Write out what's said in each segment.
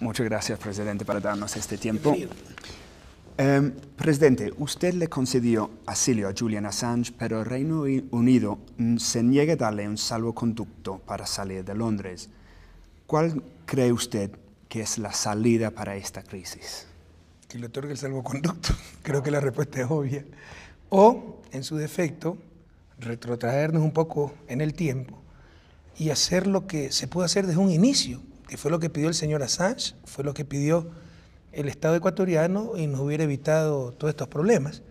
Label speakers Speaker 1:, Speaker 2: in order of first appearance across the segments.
Speaker 1: Muchas gracias, presidente, por darnos este tiempo. Presidente, usted le concedió asilo a Julian Assange, pero el Reino Unido se niega a darle un salvoconducto para salir de Londres. ¿Cuál cree usted que es la salida para esta crisis?
Speaker 2: Que le otorgue el salvoconducto. Creo que la respuesta es obvia. O, en su defecto, retrotraernos un poco en el tiempo y hacer lo que se pudo hacer desde un inicio, que fue lo que pidió el señor Assange, fue lo que pidió el Estado ecuatoriano y nos hubiera evitado todos estos problemas,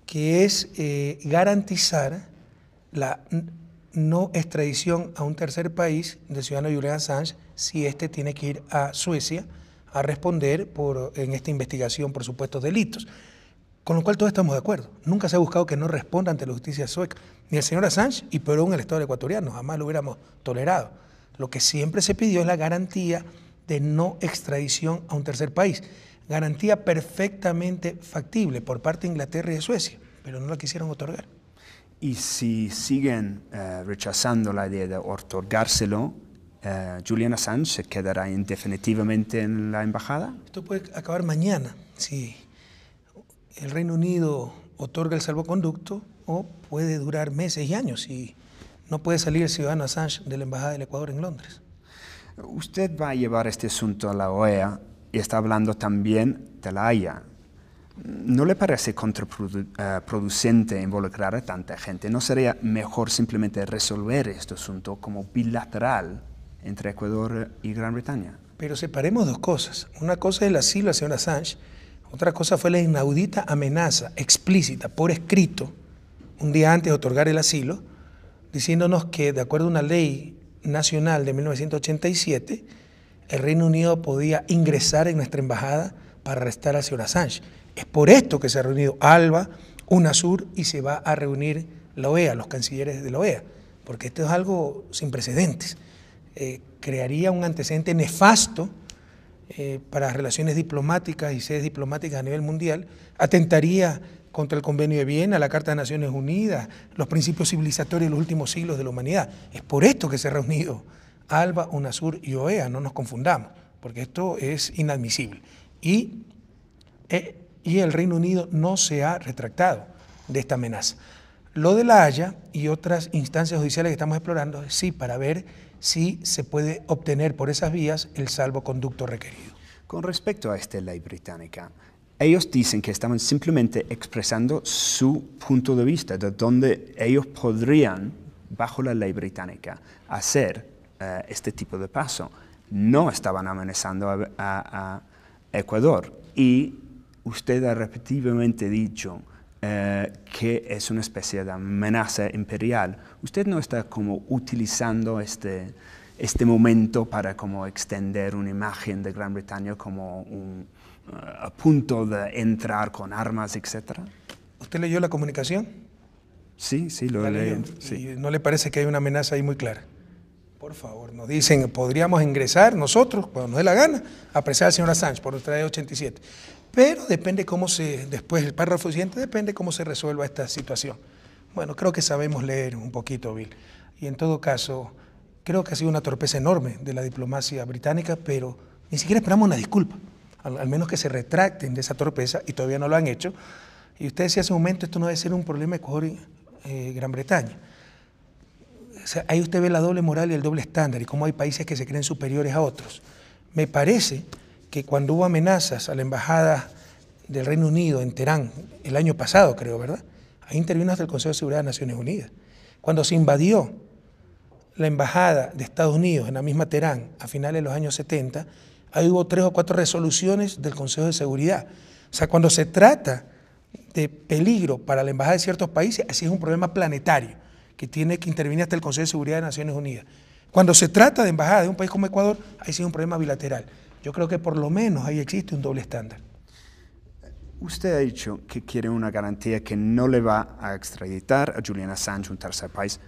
Speaker 2: que es garantizar la no extradición a un tercer país del ciudadano Julian Assange si éste tiene que ir a Suecia a responder en esta investigación por supuestos delitos. Con lo cual todos estamos de acuerdo. Nunca se ha buscado que no responda ante la justicia sueca, ni el señor Assange y peor aún el Estado ecuatoriano, jamás lo hubiéramos tolerado. Lo que siempre se pidió es la garantía de no extradición a un tercer país. Garantía perfectamente factible por parte de Inglaterra y de Suecia, pero no la quisieron otorgar.
Speaker 1: Y si siguen rechazando la idea de otorgárselo, Julian Assange se quedará indefinitivamente en la embajada.
Speaker 2: Esto puede acabar mañana, si el Reino Unido otorga el salvoconducto, o puede durar meses y años si no puede salir el ciudadano Assange de la embajada del Ecuador en Londres.
Speaker 1: Usted va a llevar este asunto a la OEA y está hablando también de la Haya. ¿No le parece contraproducente involucrar a tanta gente? ¿No sería mejor simplemente resolver este asunto como bilateral entre Ecuador y Gran Bretaña?
Speaker 2: Pero separemos dos cosas. Una cosa es el asilo al señor Assange, otra cosa fue la inaudita amenaza explícita por escrito, un día antes de otorgar el asilo, diciéndonos que de acuerdo a una ley nacional de 1987, el Reino Unido podía ingresar en nuestra embajada para arrestar al señor Assange. Es por esto que se ha reunido ALBA, UNASUR y se va a reunir la OEA, los cancilleres de la OEA, porque esto es algo sin precedentes. Crearía un antecedente nefasto para relaciones diplomáticas y sedes diplomáticas a nivel mundial, atentaría contra el Convenio de Viena, la Carta de Naciones Unidas, los principios civilizatorios de los últimos siglos de la humanidad. Es por esto que se ha reunido ALBA, UNASUR y OEA, no nos confundamos, porque esto es inadmisible. Y el Reino Unido no se ha retractado de esta amenaza. Lo de la Haya y otras instancias judiciales que estamos explorando, sí, para ver si se puede obtener por esas vías el salvoconducto requerido.
Speaker 1: Con respecto a esta ley británica, ellos dicen que estaban simplemente expresando su punto de vista, de donde ellos podrían, bajo la ley británica, hacer este tipo de paso. No estaban amenazando a Ecuador. Y usted ha repetidamente dicho que es una especie de amenaza imperial. ¿Usted no está como utilizando este momento para como extender una imagen de Gran Bretaña como a punto de entrar con armas, etcétera?
Speaker 2: ¿Usted leyó la comunicación?
Speaker 1: Sí, lo leí. Sí.
Speaker 2: ¿Y no le parece que hay una amenaza ahí muy clara? Por favor, nos dicen, podríamos ingresar nosotros, cuando nos dé la gana, a apresar al señor Assange por nuestra ley 87. Pero depende cómo después el párrafo siguiente, depende cómo se resuelva esta situación. Bueno, creo que sabemos leer un poquito, Bill. Y en todo caso, creo que ha sido una torpeza enorme de la diplomacia británica, pero ni siquiera esperamos una disculpa. Al menos que se retracten de esa torpeza, y todavía no lo han hecho. Y usted decía hace un momento, esto no debe ser un problema de Ecuador y Gran Bretaña. O sea, ahí usted ve la doble moral y el doble estándar y cómo hay países que se creen superiores a otros. Me parece que cuando hubo amenazas a la embajada del Reino Unido en Teherán, el año pasado creo, ¿verdad? Ahí intervino hasta el Consejo de Seguridad de Naciones Unidas. Cuando se invadió la embajada de Estados Unidos en la misma Teherán a finales de los años 70, ahí hubo 3 o 4 resoluciones del Consejo de Seguridad. O sea, cuando se trata de peligro para la embajada de ciertos países, así es un problema planetario, que tiene que intervenir hasta el Consejo de Seguridad de Naciones Unidas. Cuando se trata de embajada de un país como Ecuador, ahí sí es un problema bilateral. Yo creo que por lo menos ahí existe un doble estándar.
Speaker 1: Usted ha dicho que quiere una garantía que no le va a extraditar a Julian Assange, un tercer país,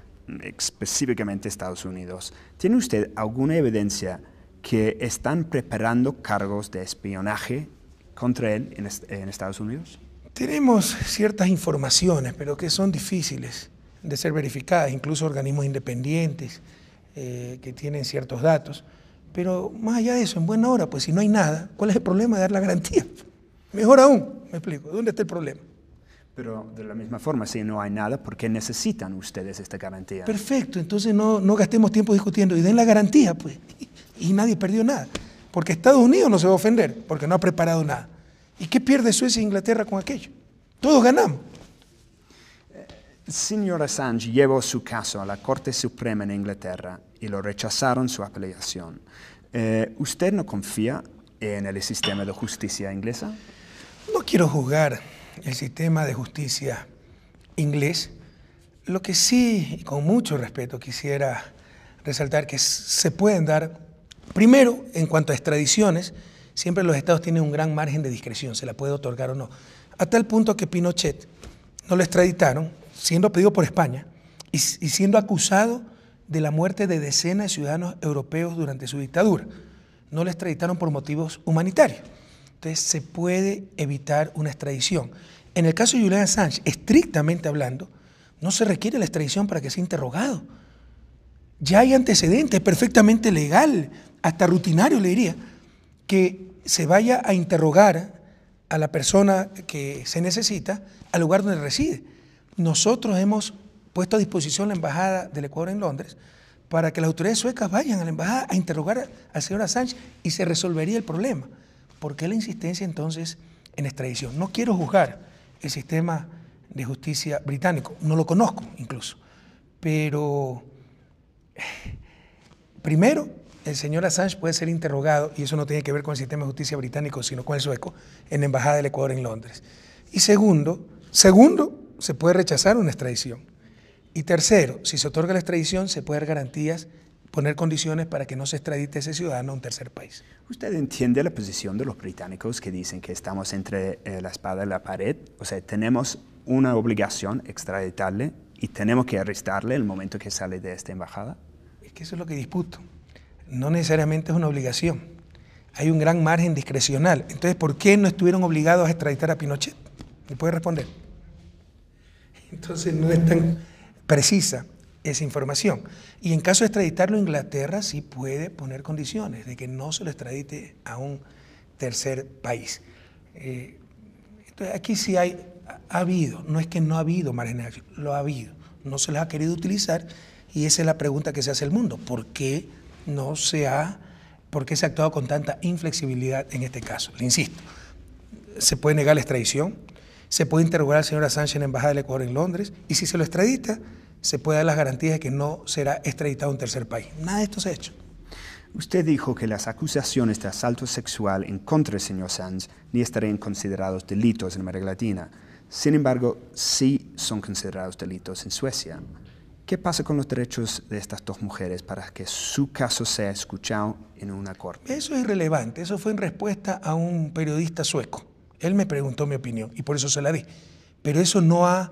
Speaker 1: específicamente Estados Unidos. ¿Tiene usted alguna evidencia que están preparando cargos de espionaje contra él en Estados Unidos?
Speaker 2: Tenemos ciertas informaciones, pero que son difíciles de ser verificadas, incluso organismos independientes que tienen ciertos datos, Pero más allá de eso, en buena hora, pues si no hay nada, ¿cuál es el problema de dar la garantía? Mejor aún, me explico, ¿dónde está el problema?
Speaker 1: Pero de la misma forma, si no hay nada, ¿por qué necesitan ustedes esta garantía?
Speaker 2: Perfecto, entonces no gastemos tiempo discutiendo y den la garantía, pues, y nadie perdió nada. Porque Estados Unidos no se va a ofender, porque no ha preparado nada. ¿Y qué pierde Suecia e Inglaterra con aquello? Todos ganamos.
Speaker 1: Señor Assange llevó su caso a la Corte Suprema en Inglaterra y lo rechazaron su apelación. ¿Usted no confía en el sistema de justicia inglesa?
Speaker 2: No quiero juzgar el sistema de justicia inglés. Lo que sí, y con mucho respeto, quisiera resaltar que se pueden dar, primero, en cuanto a extradiciones, siempre los estados tienen un gran margen de discreción, se la puede otorgar o no. A tal punto que Pinochet no lo extraditaron, siendo pedido por España y siendo acusado de la muerte de decenas de ciudadanos europeos durante su dictadura. No lo extraditaron por motivos humanitarios. Entonces se puede evitar una extradición. En el caso de Julian Assange, estrictamente hablando, no se requiere la extradición para que sea interrogado. Ya hay antecedentes, perfectamente legal, hasta rutinario le diría, que se vaya a interrogar a la persona que se necesita al lugar donde reside. Nosotros hemos puesto a disposición la Embajada del Ecuador en Londres para que las autoridades suecas vayan a la embajada a interrogar al señor Assange y se resolvería el problema. ¿Por qué la insistencia entonces en extradición? No quiero juzgar el sistema de justicia británico, no lo conozco incluso, pero primero, el señor Assange puede ser interrogado, y eso no tiene que ver con el sistema de justicia británico, sino con el sueco, en la Embajada del Ecuador en Londres. Y segundo, se puede rechazar una extradición. Y tercero, si se otorga la extradición, se puede dar garantías, poner condiciones para que no se extradite ese ciudadano a un tercer país.
Speaker 1: ¿Usted entiende la posición de los británicos que dicen que estamos entre la espada y la pared? O sea, tenemos una obligación extraditarle y tenemos que arrestarle el momento que sale de esta embajada.
Speaker 2: Es que eso es lo que disputo. No necesariamente es una obligación. Hay un gran margen discrecional. Entonces, ¿por qué no estuvieron obligados a extraditar a Pinochet? ¿Me puede responder? Entonces, no es tan precisa esa información. Y en caso de extraditarlo a Inglaterra, sí puede poner condiciones de que no se lo extradite a un tercer país. Entonces, aquí sí ha habido, no es que no ha habido margen de acción, lo ha habido. No se les ha querido utilizar y esa es la pregunta que se hace el mundo. ¿Por qué se ha actuado con tanta inflexibilidad en este caso? Le insisto, se puede negar la extradición, se puede interrogar al señor Assange en la Embajada del Ecuador en Londres y si se lo extradita, se puede dar las garantías de que no será extraditado a un tercer país. Nada de esto se ha hecho.
Speaker 1: Usted dijo que las acusaciones de asalto sexual en contra del señor Assange ni estarían considerados delitos en América Latina. Sin embargo, sí son considerados delitos en Suecia. ¿Qué pasa con los derechos de estas dos mujeres para que su caso sea escuchado en una corte?
Speaker 2: Eso es irrelevante. Eso fue en respuesta a un periodista sueco. Él me preguntó mi opinión y por eso se la di. Pero eso no ha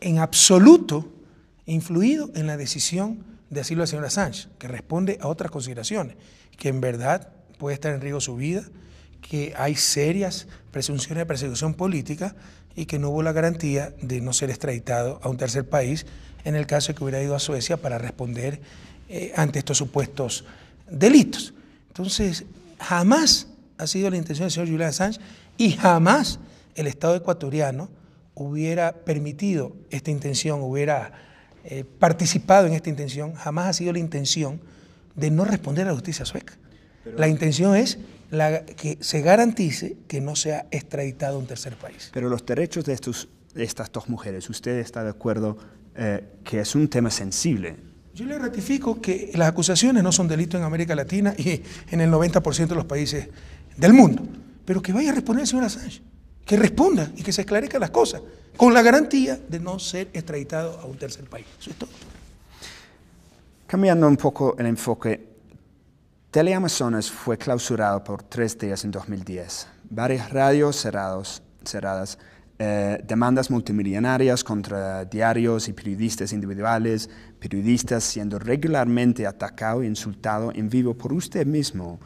Speaker 2: en absoluto influido en la decisión de asilo del señor Assange, que responde a otras consideraciones, que en verdad puede estar en riesgo su vida, que hay serias presunciones de persecución política y que no hubo la garantía de no ser extraditado a un tercer país en el caso de que hubiera ido a Suecia para responder ante estos supuestos delitos. Entonces, jamás ha sido la intención del señor Julian Assange y jamás el Estado ecuatoriano hubiera permitido esta intención, hubiera participado en esta intención, jamás ha sido la intención de no responder a la justicia sueca. La intención es que se garantice que no sea extraditado a un tercer país.
Speaker 1: Pero los derechos de estas dos mujeres, ¿usted está de acuerdo que es un tema sensible?
Speaker 2: Yo le ratifico que las acusaciones no son delitos en América Latina y en el 90% de los países del mundo. Pero que vaya a responder el señor Assange, que responda y que se esclarezcan las cosas, con la garantía de no ser extraditado a un tercer país. Eso es todo.
Speaker 1: Cambiando un poco el enfoque, Teleamazonas fue clausurado por 3 días en 2010. Varias radios cerradas, demandas multimillonarias contra diarios y periodistas individuales, periodistas siendo regularmente atacados e insultados en vivo por usted mismo.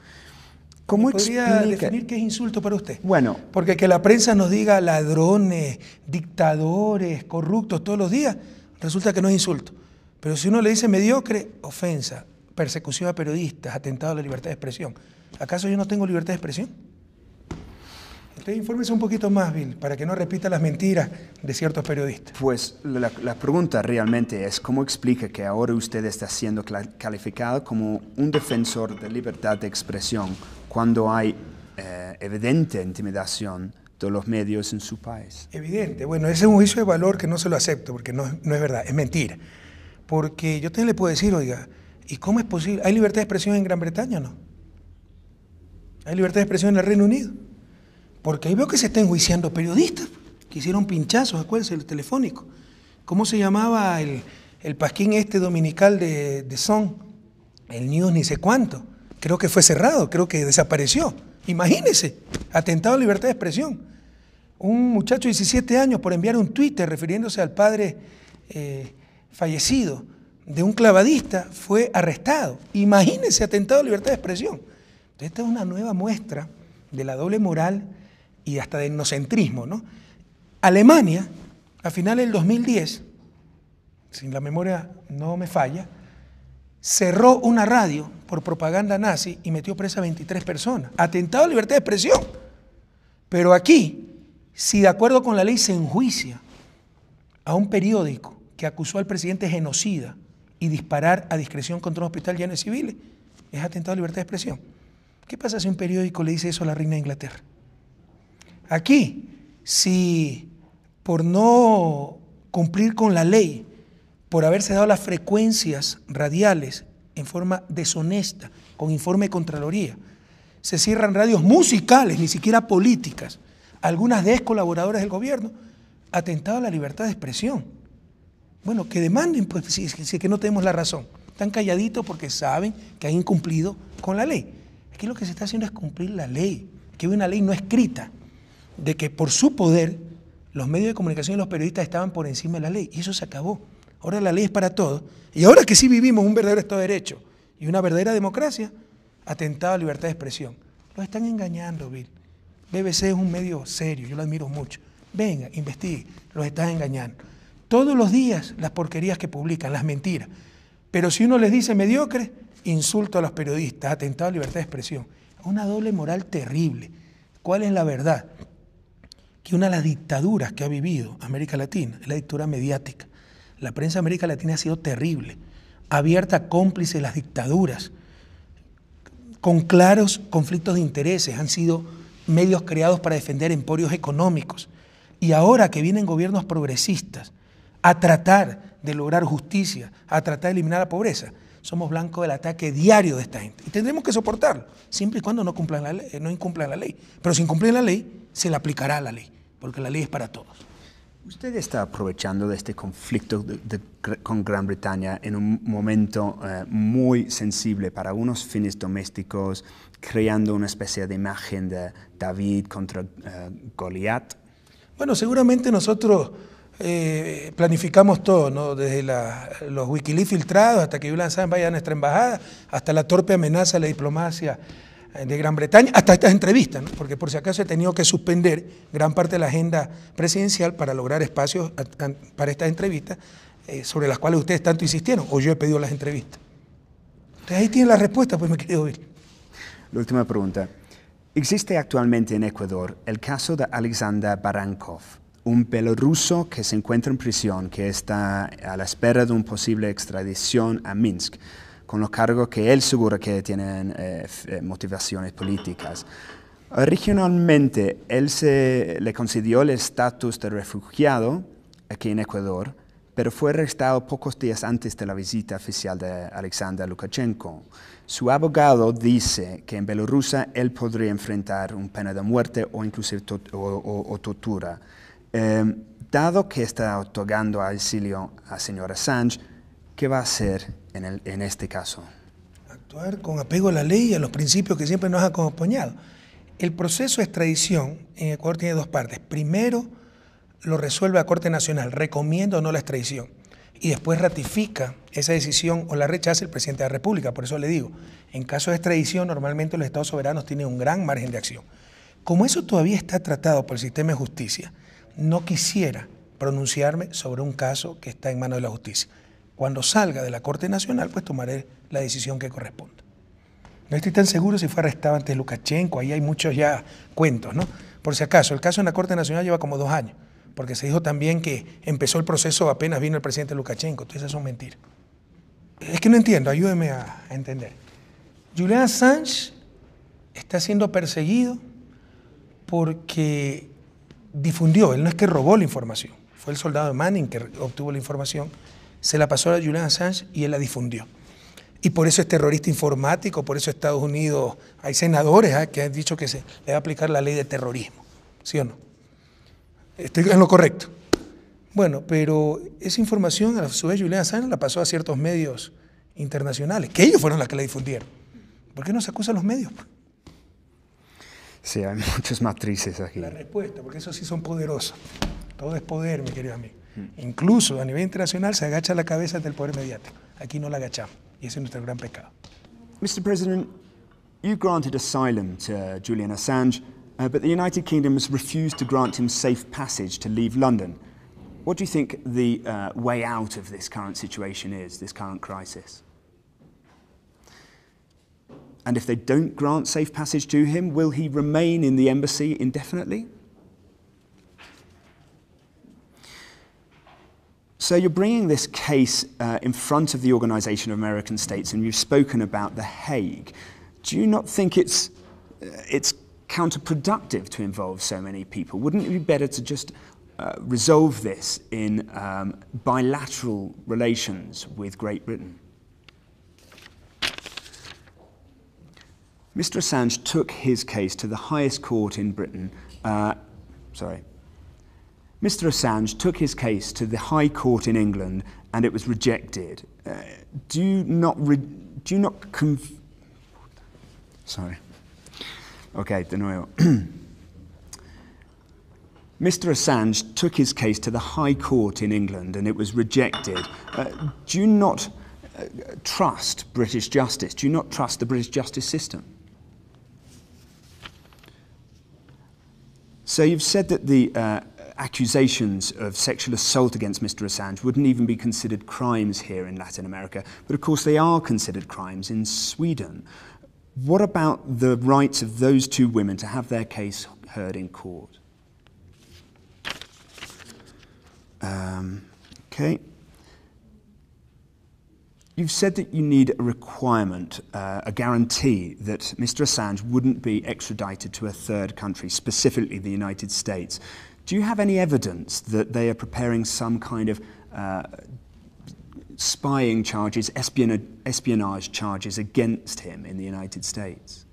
Speaker 1: ¿Cómo
Speaker 2: podría definir qué es insulto para usted?
Speaker 1: Bueno,
Speaker 2: porque que la prensa nos diga ladrones, dictadores, corruptos todos los días, resulta que no es insulto. Pero si uno le dice mediocre, ofensa. persecución a periodistas, atentado a la libertad de expresión. ¿Acaso yo no tengo libertad de expresión? Usted infórmese un poquito más, Bill, para que no repita las mentiras de ciertos periodistas.
Speaker 1: Pues la pregunta realmente es cómo explica que ahora usted está siendo calificado como un defensor de libertad de expresión cuando hay evidente intimidación de los medios en su país.
Speaker 2: Evidente. Bueno, ese es un juicio de valor que no se lo acepto, porque no es verdad, es mentira. Porque yo también le puedo decir, oiga, ¿y cómo es posible? ¿Hay libertad de expresión en Gran Bretaña o no? ¿Hay libertad de expresión en el Reino Unido? Porque ahí veo que se están enjuiciando periodistas que hicieron pinchazos, acuérdense, el telefónico. ¿Cómo se llamaba el pasquín este dominical de Son? El News ni sé cuánto. Creo que fue cerrado, creo que desapareció. Imagínense, atentado a la libertad de expresión. Un muchacho de 17 años por enviar un Twitter refiriéndose al padre fallecido de un clavadista fue arrestado. Imagínense, atentado a la libertad de expresión. Entonces, esta es una nueva muestra de la doble moral y hasta de etnocentrismo, ¿no? Alemania, a finales del 2010, si la memoria no me falla, cerró una radio por propaganda nazi y metió presa a 23 personas. Atentado a la libertad de expresión. Pero aquí, si de acuerdo con la ley se enjuicia a un periódico que acusó al presidente de genocida y disparar a discreción contra un hospital lleno de civiles, es atentado a la libertad de expresión. ¿Qué pasa si un periódico le dice eso a la reina de Inglaterra? Aquí, si por no cumplir con la ley, por haberse dado las frecuencias radiales en forma deshonesta, con informe de Contraloría, se cierran radios musicales, ni siquiera políticas, algunas de ex colaboradores del gobierno, atentado a la libertad de expresión. Bueno, que demanden, pues, si es que no tenemos la razón. Están calladitos porque saben que han incumplido con la ley. Aquí lo que se está haciendo es cumplir la ley, que hay una ley no escrita, de que por su poder los medios de comunicación y los periodistas estaban por encima de la ley, y eso se acabó. Ahora la ley es para todos, y ahora que sí vivimos un verdadero Estado de Derecho y una verdadera democracia, atentado a la libertad de expresión. Los están engañando, Bill. BBC es un medio serio, yo lo admiro mucho. Venga, investigue, los están engañando. Todos los días las porquerías que publican, las mentiras. Pero si uno les dice mediocre, insulto a los periodistas, atentado a la libertad de expresión. Una doble moral terrible. ¿Cuál es la verdad? Que una de las dictaduras que ha vivido América Latina es la dictadura mediática. La prensa de América Latina ha sido terrible, abierta, cómplice de las dictaduras, con claros conflictos de intereses, han sido medios creados para defender emporios económicos. Y ahora que vienen gobiernos progresistas a tratar de lograr justicia, a tratar de eliminar la pobreza, somos blanco del ataque diario de esta gente. Y tendremos que soportarlo, siempre y cuando no incumplan la ley. Pero si incumplen la ley, se le aplicará la ley, porque la ley es para todos.
Speaker 1: Usted está aprovechando de este conflicto con Gran Bretaña en un momento muy sensible para unos fines domésticos, creando una especie de imagen de David contra Goliat.
Speaker 2: Bueno, seguramente nosotros planificamos todo, ¿no? Desde los Wikileaks filtrados hasta que Julian Assange vaya a nuestra embajada, hasta la torpe amenaza a la diplomacia de Gran Bretaña, hasta estas entrevistas, ¿no? Porque por si acaso he tenido que suspender gran parte de la agenda presidencial para lograr espacios para estas entrevistas sobre las cuales ustedes tanto insistieron, o yo he pedido las entrevistas. Entonces ahí tienen la respuesta, pues, mi querido Bill.
Speaker 1: La última pregunta. Existe actualmente en Ecuador el caso de Alexander Barankov, un bielorruso que se encuentra en prisión, que está a la espera de una posible extradición a Minsk, con los cargos que él asegura que tienen motivaciones políticas. Regionalmente, él le concedió el estatus de refugiado aquí en Ecuador, pero fue arrestado pocos días antes de la visita oficial de Alexander Lukashenko. Su abogado dice que en Bielorrusia él podría enfrentar una pena de muerte o inclusive tortura. Dado que está otorgando auxilio al señor Assange, ¿qué va a hacer en este caso?
Speaker 2: Actuar con apego a la ley y a los principios que siempre nos han acompañado. El proceso de extradición en Ecuador tiene dos partes. Primero, lo resuelve la Corte Nacional, recomienda o no la extradición. Y después ratifica esa decisión o la rechaza el presidente de la República. Por eso le digo, en caso de extradición, normalmente los estados soberanos tienen un gran margen de acción. Como eso todavía está tratado por el sistema de justicia, no quisiera pronunciarme sobre un caso que está en manos de la justicia. Cuando salga de la Corte Nacional, pues tomaré la decisión que corresponda. No estoy tan seguro si fue arrestado antes Lukashenko, ahí hay muchos ya cuentos, ¿no? Por si acaso, el caso en la Corte Nacional lleva como 2 años, porque se dijo también que empezó el proceso apenas vino el presidente Lukashenko, entonces eso son mentiras. Es que no entiendo, ayúdeme a entender. Julian Assange está siendo perseguido porque difundió, él no es que robó la información, fue el soldado de Manning que obtuvo la información, se la pasó a Julian Assange y él la difundió. Y por eso es terrorista informático, por eso Estados Unidos, hay senadores que han dicho que se le va a aplicar la ley de terrorismo, ¿sí o no? Estoy en lo correcto. Bueno, pero esa información a su vez Julian Assange la pasó a ciertos medios internacionales, que ellos fueron los que la difundieron. ¿Por qué no se acusa a los medios?
Speaker 1: Sí, hay muchas matrices aquí.
Speaker 2: La respuesta, porque esos sí son poderosos. Todo es poder, mi querido amigo. Incluso a nivel internacional se agacha la cabeza ante el poder mediático. Aquí no la agachamos. Y ese es nuestro gran pecado.
Speaker 1: Mr. President, you granted asylum to Julian Assange, but the United Kingdom has refused to grant him safe passage to leave London. What do you think the way out of this current situation is, this current crisis? And if they don't grant safe passage to him, will he remain in the embassy indefinitely? So you're bringing this case in front of the Organization of American States, and you've spoken about The Hague. Do you not think it's counterproductive to involve so many people? Wouldn't it be better to just resolve this in bilateral relations with Great Britain? Mr. Assange took his case to the highest court in Britain. Mr. Assange took his case to the High Court in England, and it was rejected. Do you not? Sorry. Okay, de nuevo. Mr. Assange took his case to the High Court in England, and it was rejected. Do you not trust British justice? Do you not trust the British justice system? So you've said that the accusations of sexual assault against Mr. Assange wouldn't even be considered crimes here in Latin America, but of course they are considered crimes in Sweden. What about the rights of those 2 women to have their case heard in court? Okay. You've said that you need a requirement, a guarantee that Mr. Assange wouldn't be extradited to a third country, specifically the United States. Do you have any evidence that they are preparing some kind of spying charges, espionage charges against him in the United States?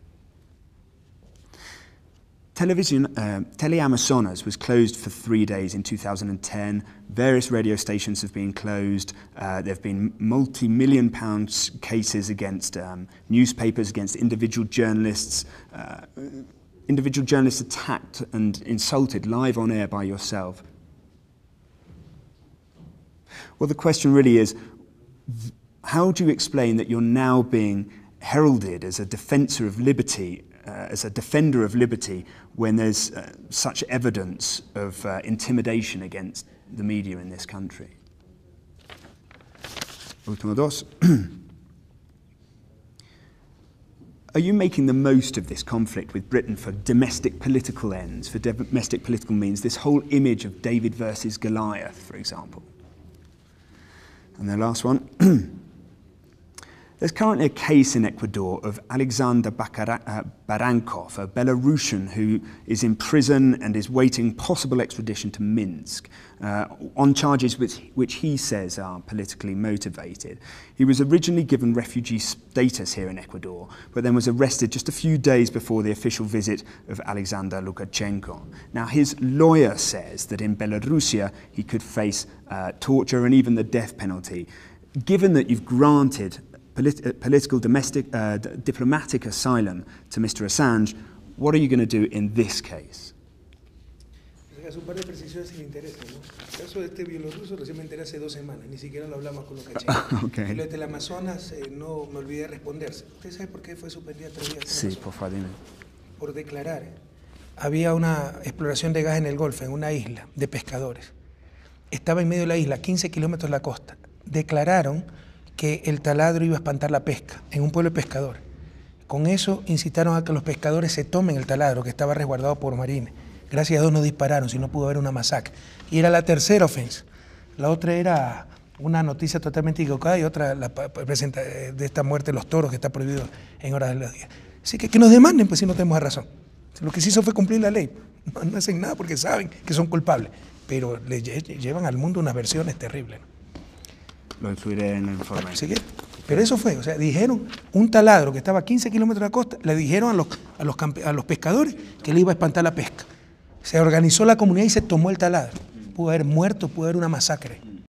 Speaker 1: Teleamazonas was closed for 3 days in 2010. Various radio stations have been closed. There have been multi-million-pound cases against newspapers, against individual journalists attacked and insulted live on air by yourself. Well, the question really is, how do you explain that you're now being heralded as a defender of liberty, when there's such evidence of intimidation against the media in this country? Último dos. Are you making the most of this conflict with Britain for domestic political ends, for domestic political means, this whole image of David versus Goliath, for example? And the last one. There's currently a case in Ecuador of Alexander Barankov, a Belarusian who is in prison and is waiting possible extradition to Minsk on charges which he says are politically motivated. He was originally given refugee status here in Ecuador, but then was arrested just a few days before the official visit of Alexander Lukashenko. Now, his lawyer says that in Belarusia he could face torture and even the death penalty. Given that you've granted political diplomatic asylum to Mr. Assange, what are you going to do in this case?
Speaker 2: Un par de precisiones sin interés, ¿no? El caso de este bielorruso recién me enteré hace 2 semanas, ni siquiera lo hablamos con Lukashenko.
Speaker 1: Okay.
Speaker 2: Y lo de Teleamazonas no me olvidé de responderse. ¿Usted sabe por qué fue suspendida 3 días?
Speaker 1: Sí, por favor, dime.
Speaker 2: Por declarar. Había una exploración de gas en el Golfo, en una isla de pescadores. Estaba en medio de la isla, 15 kilómetros de la costa. declararon que el taladro iba a espantar la pesca en un pueblo de pescadores. Con eso incitaron a que los pescadores se tomen el taladro que estaba resguardado por marines. Gracias a Dios no dispararon, si no pudo haber una masacre. Y era la tercera ofensa. La otra era una noticia totalmente equivocada y otra de esta muerte de los toros que está prohibido en horas de los días. Así que nos demanden, pues si no tenemos razón. Lo que se hizo fue cumplir la ley. No hacen nada porque saben que son culpables, pero le llevan al mundo unas versiones terribles, ¿no?
Speaker 1: Lo incluiré en el informe.
Speaker 2: ¿Sí? Pero eso fue, o sea, dijeron, un taladro que estaba a 15 kilómetros de la costa, le dijeron a los pescadores que le iba a espantar la pesca. Se organizó la comunidad y se tomó el taladro. Pudo haber muerto, pudo haber una masacre.